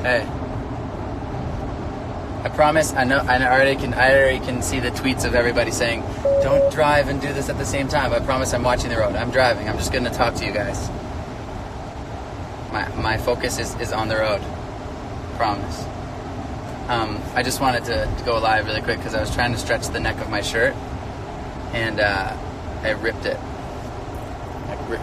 Hey. I promise, I already can see the tweets of everybody saying, don't drive and do this at the same time. I promise I'm watching the road. I'm driving. I'm just going to talk to you guys. My focus is on the road. Promise. I just wanted to go live really quick because I was trying to stretch the neck of my shirt and I ripped it.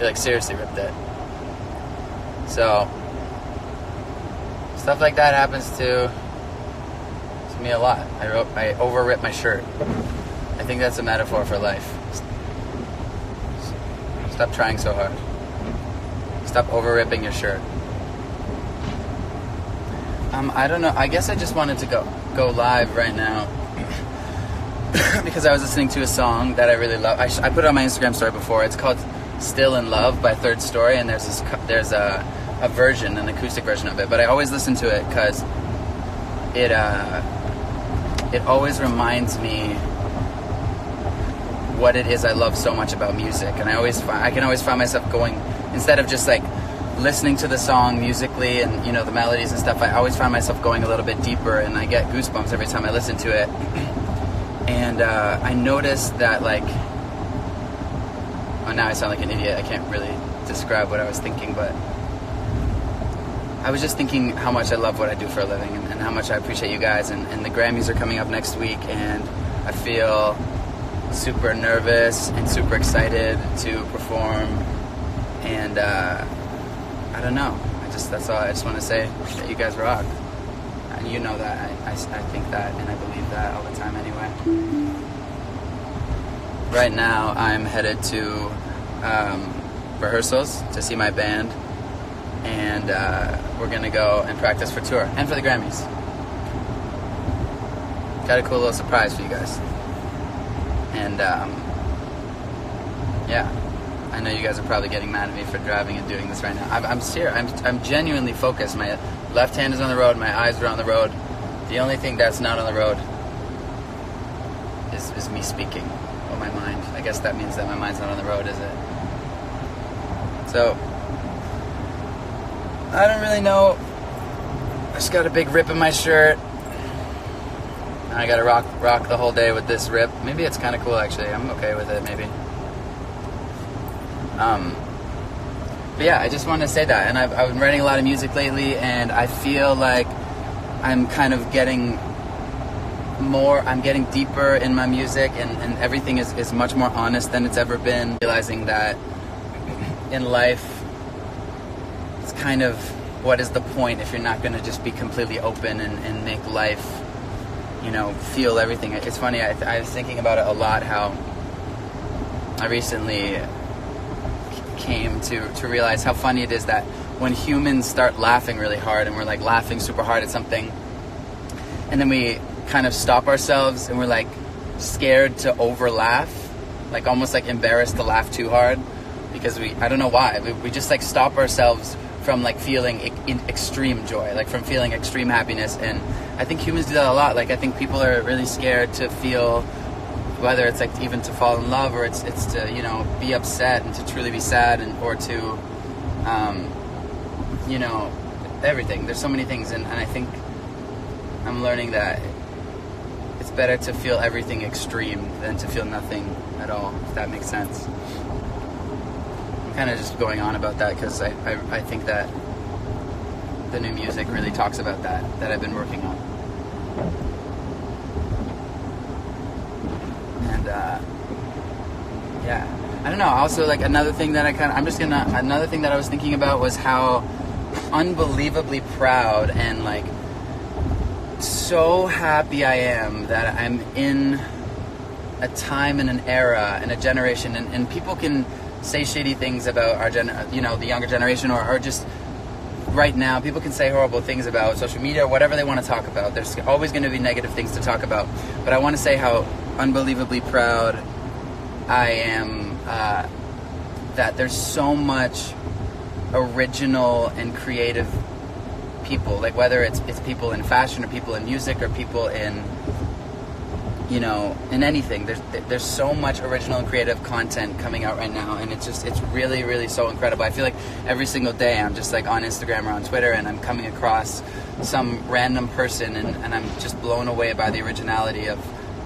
Like seriously ripped it. So stuff like that happens to me a lot. I over-rip my shirt. I think that's a metaphor for life. Stop trying so hard. Stop over-ripping your shirt. I don't know. I guess I just wanted to go live right now because I was listening to a song that I really love. I put it on my Instagram story before. It's called "Still in Love" by Third Story, and there's a version, an acoustic version of it. But I always listen to it because it always reminds me what it is I love so much about music. And I can always find myself going, instead of just like listening to the song musically and, you know, the melodies and stuff, I always find myself going a little bit deeper, and I get goosebumps every time I listen to it. And I noticed that, like, oh, now I sound like an idiot. I can't really describe what I was thinking, but I was just thinking how much I love what I do for a living, and how much I appreciate you guys. And the Grammys are coming up next week, and I feel super nervous and super excited to perform. And I don't know. That's all. I just want to say that you guys rock. And you know that. I think that, and I believe that all the time anyway. Right now, I'm headed to rehearsals to see my band. And we're going to go and practice for tour and for the Grammys. Got a cool little surprise for you guys. And yeah, I know you guys are probably getting mad at me for driving and doing this right now. I'm serious. I'm genuinely focused. My left hand is on the road. My eyes are on the road. The only thing that's not on the road is me speaking, or my mind. I guess that means that my mind's not on the road, is it? So I don't really know. I just got a big rip in my shirt. I gotta rock the whole day with this rip. Maybe it's kind of cool, actually. I'm okay with it, maybe. But yeah, I just wanted to say that. And I've been writing a lot of music lately, and I feel like I'm kind of getting deeper in my music, and everything is much more honest than it's ever been. Realizing that in life, it's kind of, what is the point if you're not going to just be completely open and make life, you know, feel everything. It's funny, I was thinking about it a lot, how I recently came to realize how funny it is that when humans start laughing really hard, and we're like laughing super hard at something, and then we kind of stop ourselves and we're like scared to over laugh, like almost like embarrassed to laugh too hard, because I don't know why, we just like stop ourselves from like feeling extreme joy, like from feeling extreme happiness. And I think humans do that a lot. Like, I think people are really scared to feel, whether it's like even to fall in love, or it's to, you know, be upset and to truly be sad, or to you know, everything. There's so many things, and I think I'm learning that it's better to feel everything extreme than to feel nothing at all, if that makes sense. I'm kind of just going on about that because I think that the new music really talks about that I've been working on. And yeah, I don't know. Also, like, another thing that another thing that I was thinking about was how unbelievably proud and like so happy I am that I'm in a time and an era and a generation, and people can say shitty things about our the younger generation, or just right now people can say horrible things about social media or whatever they want to talk about. There's always going to be negative things to talk about, but I want to say how unbelievably proud I am that there's so much original and creative people, like whether it's people in fashion or people in music or people in, you know, in anything. There's so much original and creative content coming out right now, and it's really, really so incredible. I feel like every single day I'm just like on Instagram or on Twitter, and I'm coming across some random person, and I'm just blown away by the originality of,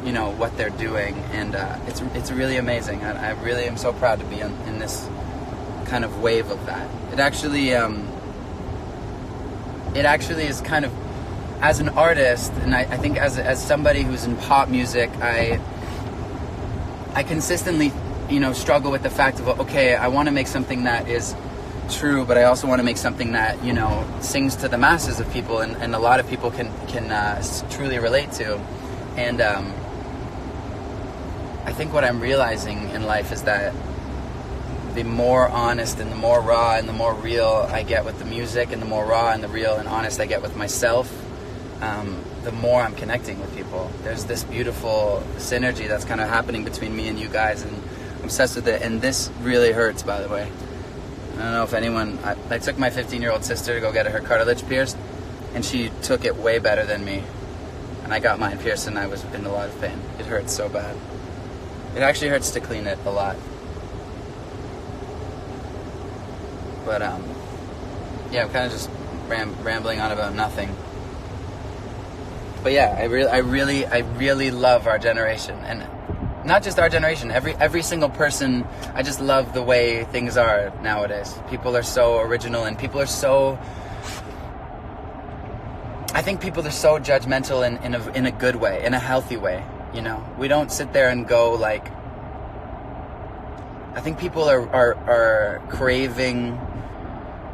you know, what they're doing, and it's really amazing. I really am so proud to be in this kind of wave of that. It actually is kind of, as an artist, and I think as somebody who's in pop music, I consistently, you know, struggle with the fact of, okay, I want to make something that is true, but I also want to make something that, you know, sings to the masses of people, and a lot of people can truly relate to. And I think what I'm realizing in life is that the more honest and the more raw and the more real I get with the music, and the more raw and the real and honest I get with myself, the more I'm connecting with people. There's this beautiful synergy that's kind of happening between me and you guys, and I'm obsessed with it. And this really hurts, by the way. I don't know if anyone... I took my 15-year-old sister to go get her cartilage pierced, and she took it way better than me. And I got mine pierced, and I was in a lot of pain. It hurts so bad. It actually hurts to clean it a lot. But, yeah, I'm kind of just rambling on about nothing. But yeah, I really love our generation, and not just our generation. Every single person. I just love the way things are nowadays. People are so original, and people are so. I think people are so judgmental in a good way, in a healthy way. You know, we don't sit there and go like. I think people are craving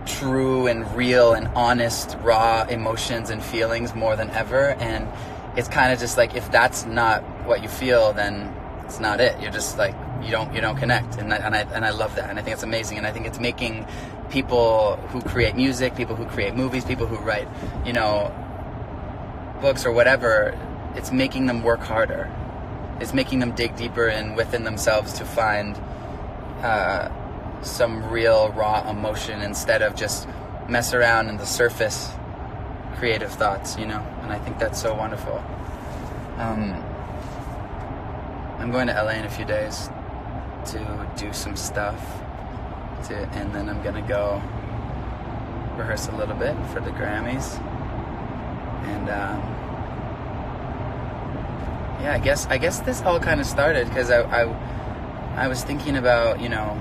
true and real and honest, raw emotions and feelings more than ever, and it's kind of just like, if that's not what you feel, then it's not it. You're just like, you don't connect, and I love that, and I think it's amazing, and I think it's making people who create music, people who create movies, people who write, you know, books or whatever, it's making them work harder. It's making them dig deeper within themselves to find some real raw emotion, instead of just mess around in the surface creative thoughts, you know. And I think that's so wonderful. I'm going to LA in a few days to do some stuff, and then I'm gonna go rehearse a little bit for the Grammys. And yeah, I guess this all kind of started because I was thinking about, you know,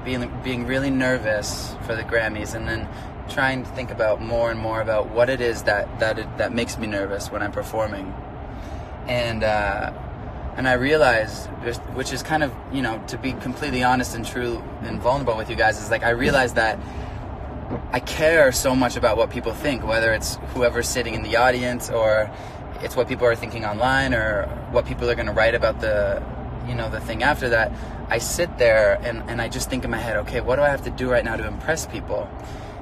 being really nervous for the Grammys, and then trying to think about more and more about what it is that makes me nervous when I'm performing. And I realized, which is kind of, you know, to be completely honest and true and vulnerable with you guys, is like, I realized that I care so much about what people think, whether it's whoever's sitting in the audience, or it's what people are thinking online, or what people are going to write about the, you know, the thing after that. I sit there and I just think in my head, okay, what do I have to do right now to impress people?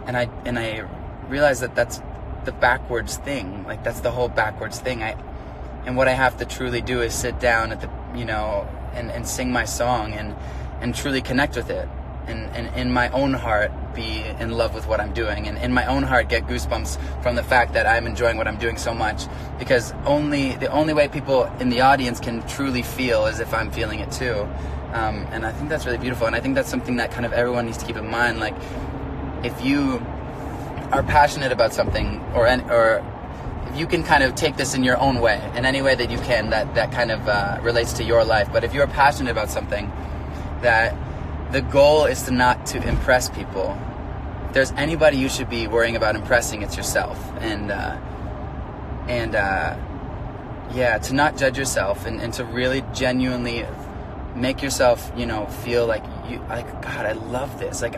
And I realize that that's the backwards thing. Like, that's the whole backwards thing. And what I have to truly do is sit down at the, you know, and sing my song and truly connect with it. And in my own heart be in love with what I'm doing, and in my own heart get goosebumps from the fact that I'm enjoying what I'm doing so much, because the only way people in the audience can truly feel is if I'm feeling it too. And I think that's really beautiful, and I think that's something that kind of everyone needs to keep in mind. Like, if you are passionate about something, or if you can kind of take this in your own way, in any way that you can, that kind of relates to your life, but if you're passionate about something, that the goal is not to impress people. If there's anybody you should be worrying about impressing, it's yourself. And yeah, to not judge yourself, and to really genuinely make yourself, you know, feel like God, I love this. Like,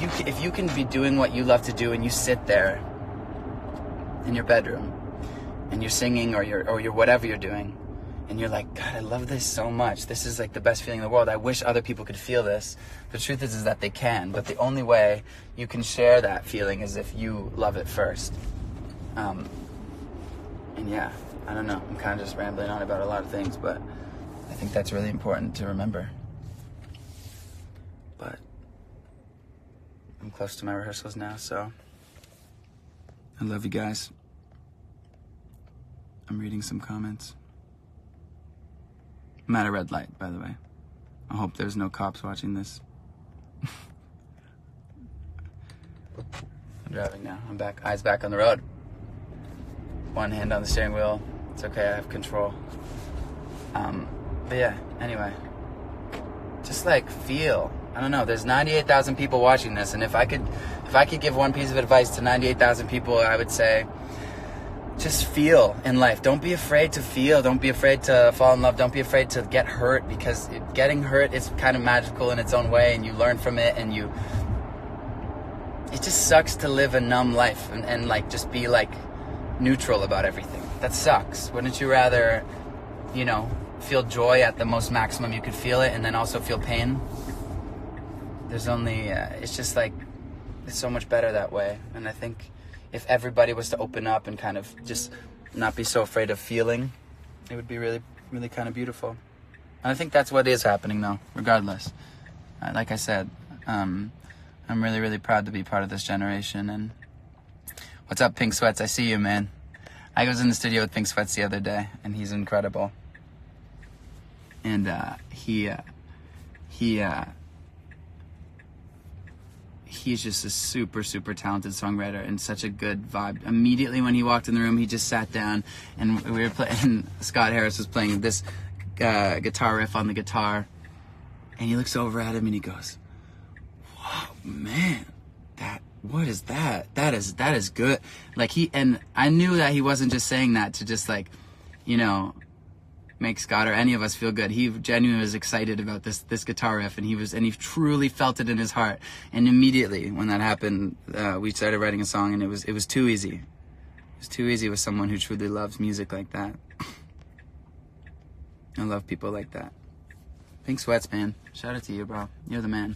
if you can be doing what you love to do, and you sit there in your bedroom and you're singing, or you're whatever you're doing, and you're like, God, I love this so much. This is like the best feeling in the world. I wish other people could feel this. The truth is that they can, but the only way you can share that feeling is if you love it first. And yeah, I don't know. I'm kind of just rambling on about a lot of things, but I think that's really important to remember. But I'm close to my rehearsals now, so I love you guys. I'm reading some comments. I'm at a red light, by the way. I hope there's no cops watching this. I'm driving now. I'm back. Eyes back on the road. one hand on the steering wheel. It's okay, I have control. But yeah, anyway, just like feel. I don't know, there's 98,000 people watching this, and if I could give one piece of advice to 98,000 people, I would say just feel in life. Don't be afraid to feel. Don't be afraid to fall in love. Don't be afraid to get hurt, because getting hurt is kind of magical in its own way, and you learn from it, and it just sucks to live a numb life and like just be like neutral about everything. That sucks. Wouldn't you rather, feel joy at the most maximum you could feel it, and then also feel pain? There's only, it's just like, it's so much better that way. And I think if everybody was to open up and kind of just not be so afraid of feeling, it would be really, really kind of beautiful. And I think that's what is happening though, regardless. Like I said, I'm really, really proud to be part of this generation. And what's up, Pink Sweats? I see you, man. I was in the studio with Pink Sweats the other day, and he's incredible. And he's just a super, super talented songwriter and such a good vibe. Immediately when he walked in the room, he just sat down, and we were playing. Scott Harris was playing this guitar riff on the guitar, and he looks over at him and he goes, "Whoa, man, what is that? That is good." Like and I knew that he wasn't just saying that to just like, make Scott or any of us feel good. He genuinely was excited about this guitar riff, and he truly felt it in his heart. And immediately when that happened, we started writing a song, and it was too easy. It was too easy with someone who truly loves music like that. I love people like that. Pink Sweats, man. Shout out to you, bro. You're the man.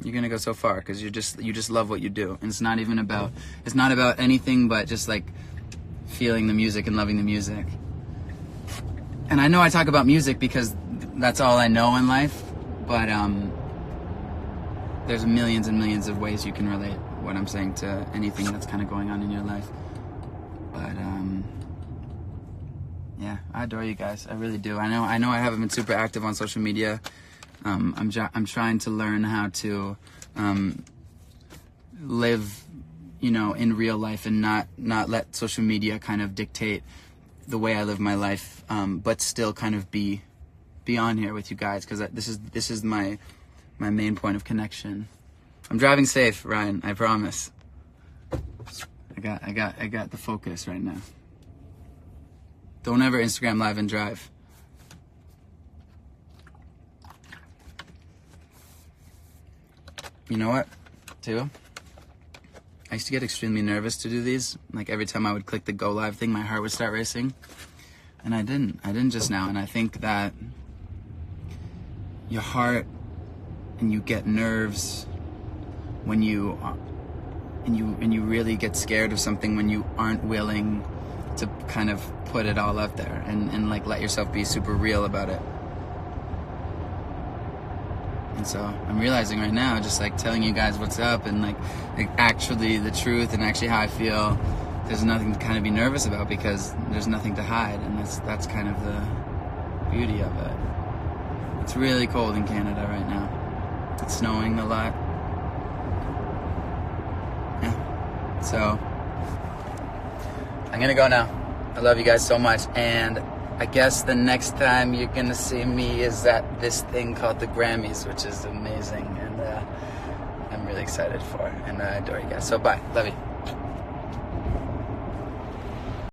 You're gonna go so far because you just love what you do, and it's not about anything but just like feeling the music and loving the music. And I know I talk about music because that's all I know in life, but there's millions and millions of ways you can relate what I'm saying to anything that's kind of going on in your life. But yeah, I adore you guys. I really do. I know I haven't been super active on social media. I'm trying to learn how to live, in real life and not let social media kind of dictate the way I live my life, but still kind of be on here with you guys, because this is my main point of connection. I'm driving safe, Ryan. I promise. I got the focus right now. Don't ever Instagram live and drive. You know what, too? I used to get extremely nervous to do these. Like every time I would click the go live thing, my heart would start racing. And I didn't just now. And I think that your heart and you get nerves when you really get scared of something when you aren't willing to kind of put it all out there and like let yourself be super real about it. And so I'm realizing right now, just like telling you guys what's up and like actually the truth and actually how I feel, there's nothing to kind of be nervous about because there's nothing to hide, and that's kind of the beauty of it. It's really cold in Canada right now. It's snowing a lot. Yeah. So I'm gonna go now. I love you guys so much, and I guess the next time you're gonna see me is at this thing called the Grammys, which is amazing, and I'm really excited for, and I adore you guys. So bye, love you.